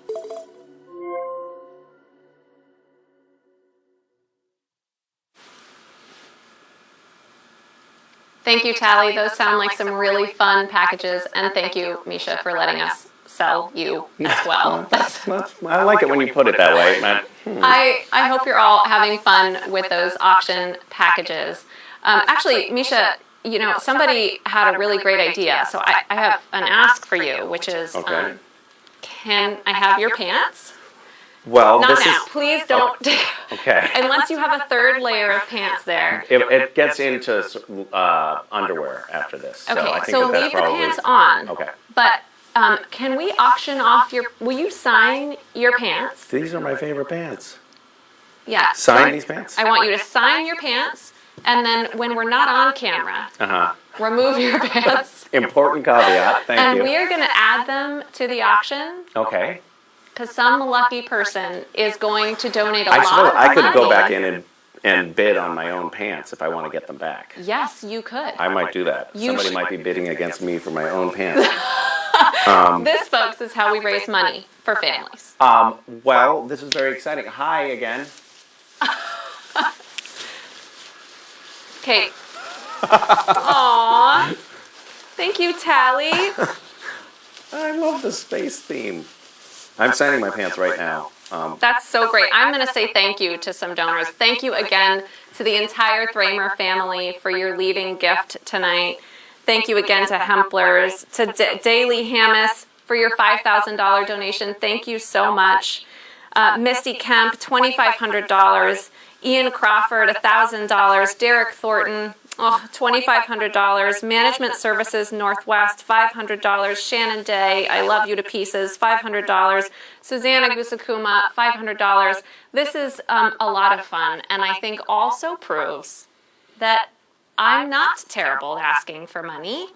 Thank you, Tally. Those sound like some really fun packages, and thank you, Misha, for letting us sell you as well. I like it when you put it that way. I hope you're all having fun with those auction packages. Actually, Misha, you know, somebody had a really great idea, so I have an ask for you, which is, Okay. Can I have your pants? Well, Not this now. is Please don't. okay. Unless you have a third layer of pants there. It gets into underwear after this. So Okay, I think so that's leave the probably, pants on. Okay. But can we auction off your? Will you sign your pants? These are my favorite pants. Yeah. Sign these pants? I want you to sign your pants, and then when we're not on camera, remove your pants. Important caveat. Thank And you. we are going to add them to the auction Okay. because some lucky person is going to donate a I lot suppose of I could money. go back in and bid on my own pants if I want to get them back. Yes, you could. I might do that. You Somebody should. might be bidding against me for my own pants. This, folks, is how we raise money for families. Well, this is very exciting. Hi again. Okay. Aww. Thank you, Tally. I love the space theme. I'm signing my pants right now. That's so great. I'm going to say thank you to some donors. Thank you again to the entire Thramer family for your leading gift tonight. Thank you again to Hemplers, to Daily Hammis for your $5,000 donation. Thank you so much. Misty Kemp, $2,500. Ian Crawford, $1,000. Derek Thornton, $2,500. Management Services Northwest, $500. Shannon Day, I love you to pieces, $500. Susanna Gusakuma, $500. This is a lot of fun, and I think also proves that I'm not terrible at asking for money.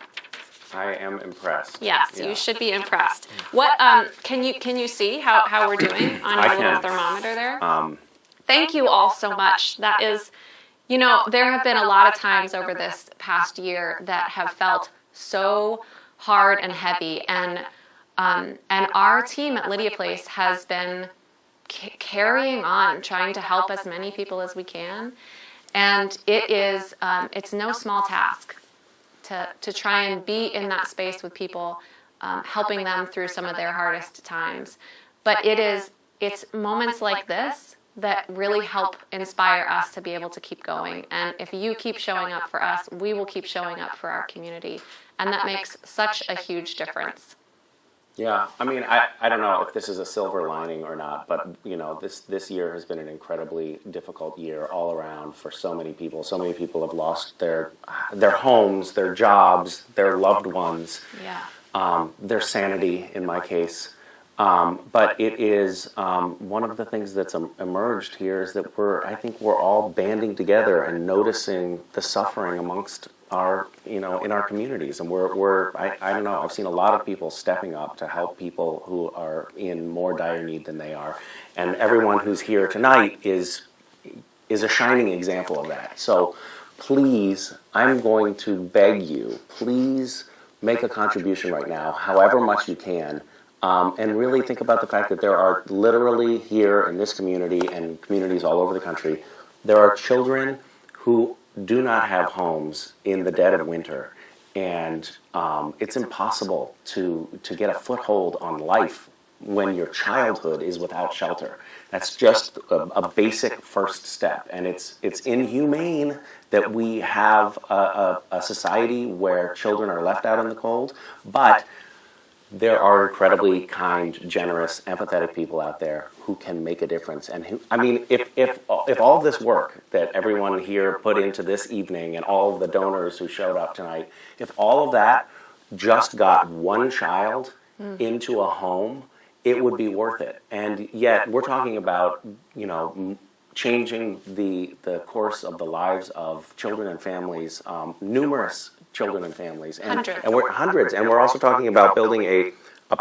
I am impressed. Yes, Yeah. you should be impressed. What can you see how we're doing on I your little can. thermometer there? Thank you all so much. That is, you know, there have been a lot of times over this past year that have felt so hard and heavy, and And our team at Lydia Place has been carrying on, trying to help as many people as we can. And it's no small task to try and be in that space with people, helping them through some of their hardest times. But it's moments like this that really help inspire us to be able to keep going. And if you keep showing up for us, we will keep showing up for our community. And that makes such a huge difference. Yeah, I mean, I don't know if this is a silver lining or not, but this year has been an incredibly difficult year all around for so many people. So many people have lost their homes, their jobs, their loved ones, their sanity in my case. But it is one of the things that's emerged here is that I think we're all banding together and noticing the suffering amongst our, in our communities. And I don't know, I've seen a lot of people stepping up to help people who are in more dire need than they are. And everyone who's here tonight is a shining example of that. So please, I'm going to beg you, please make a contribution right now, however much you can. And really think about the fact that there are literally here in this community and communities all over the country, there are children who do not have homes in the dead of winter. And it's impossible to get a foothold on life when your childhood is without shelter. That's just a basic first step. And it's inhumane that we have a society where children are left out in the cold, but there are incredibly kind, generous, empathetic people out there who can make a difference. And if all of this work that everyone here put into this evening and all of the donors who showed up tonight, if all of that just got one child into a home, it would be worth it. And yet we're talking about, changing the course of the lives of children and families, numerous children and families, and we're hundreds, and we're also talking about building a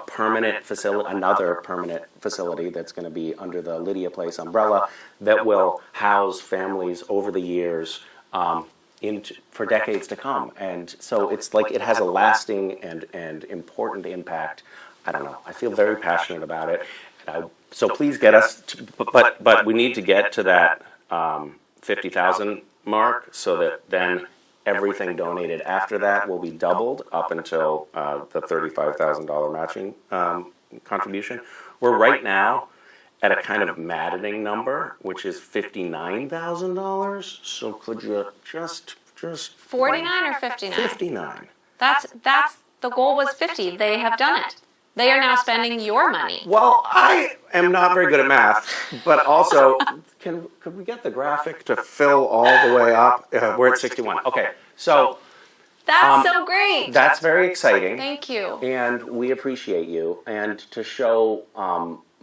permanent facility, another permanent facility that's going to be under the Lydia Place umbrella that will house families over the years for decades to come. And so it's like it has a lasting and important impact. I don't know. I feel very passionate about it. So please get us, but we need to get to that 50,000 mark so that then everything donated after that will be doubled up until the $35,000 matching contribution. We're right now at a kind of maddening number, which is $59,000. So could you just 49 or 59? 59. That's the goal was 50. They have done it. They are now spending your money. Well, I am not very good at math, but also, could we get the graphic to fill all the way up? We're at 61. Okay, so that's so great. That's very exciting. Thank you. And we appreciate you. And to show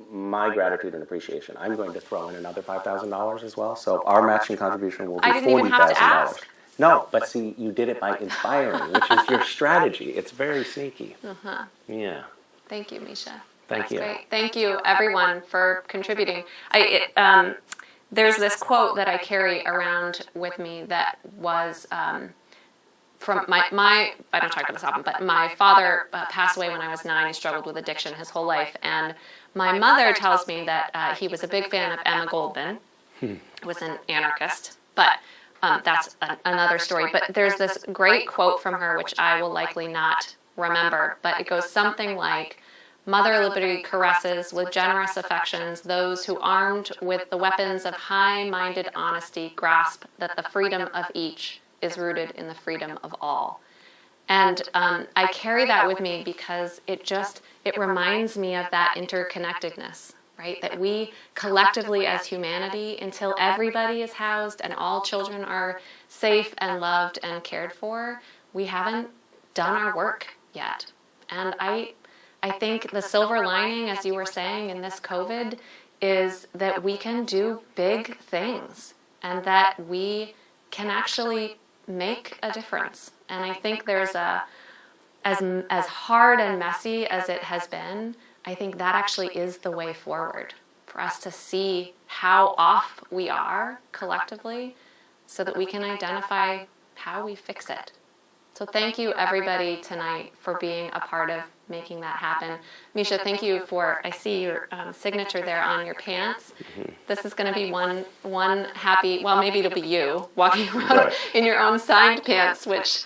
my gratitude and appreciation, I'm going to throw in another $5,000 as well. So our matching contribution will be $40,000. I didn't even have to ask. No, but see, you did it by inspiring, which is your strategy. It's very sneaky. Yeah. Thank you, Misha. Thank you. Great. Thank you, everyone, for contributing. There's this quote that I carry around with me that was from my I don't talk about this often, but my father passed away when I was 9. He struggled with addiction his whole life. And my mother tells me that he was a big fan of Emma Goldman, who was an anarchist. But that's another story. But there's this great quote from her, which I will likely not remember, but it goes something like, Mother Liberty caresses with generous affections those who, armed with the weapons of high-minded honesty, grasp that the freedom of each is rooted in the freedom of all. And I carry that with me because it reminds me of that interconnectedness, right? That we collectively as humanity, until everybody is housed and all children are safe and loved and cared for, we haven't done our work yet. And I think the silver lining, as you were saying, in this COVID is that we can do big things and that we can actually make a difference. And I think there's as hard and messy as it has been, I think that actually is the way forward for us to see how off we are collectively so that we can identify how we fix it. So thank you, everybody, tonight for being a part of making that happen. Misha, thank you for, I see your signature there on your pants. This is going to be one happy, well, maybe it'll be you walking around in your own signed pants, which...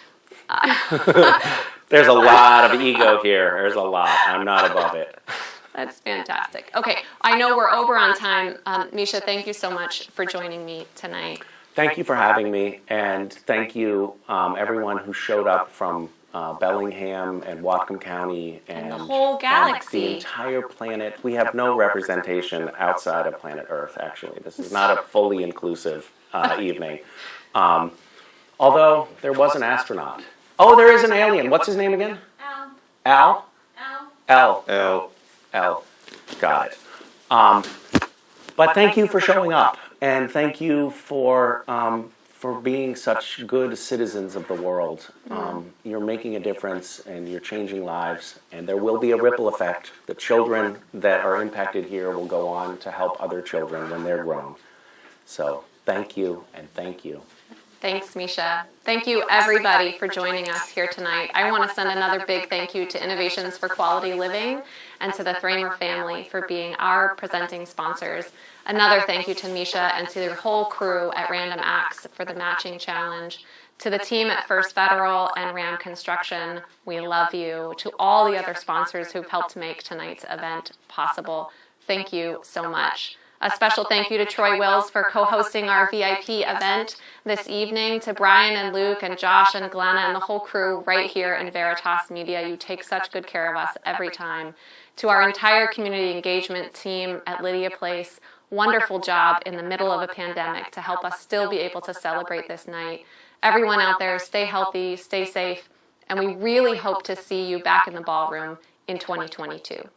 There's a lot of ego here. There's a lot. I'm not above it. That's fantastic. Okay, I know we're over on time. Misha, thank you so much for joining me tonight. Thank you for having me, and thank you everyone who showed up from Bellingham and Whatcom County and the whole galaxy. The entire planet. We have no representation outside of planet Earth, actually. This is not a fully inclusive evening. Although there was an astronaut. Oh, there is an alien. What's his name again? Al? L. Got it. But thank you for showing up, and thank you for being such good citizens of the world. You're making a difference, and you're changing lives, and there will be a ripple effect. The children that are impacted here will go on to help other children when they're grown. So thank you, and thank you. Thanks, Misha. Thank you, everybody, for joining us here tonight. I want to send another big thank you to Innovations for Quality Living and to the Thramer family for being our presenting sponsors. Another thank you to Misha and to their whole crew at Random Acts for the matching challenge. To the team at First Federal and Ram Construction, we love you. To all the other sponsors who've helped make tonight's event possible, thank you so much. A special thank you to Troy Wills for co-hosting our VIP event this evening, to Brian and Luke and Josh and Glenna and the whole crew right here in Veritas Media. You take such good care of us every time. To our entire community engagement team at Lydia Place, wonderful job in the middle of a pandemic to help us still be able to celebrate this night. Everyone out there, stay healthy, stay safe, and we really hope to see you back in the ballroom in 2022.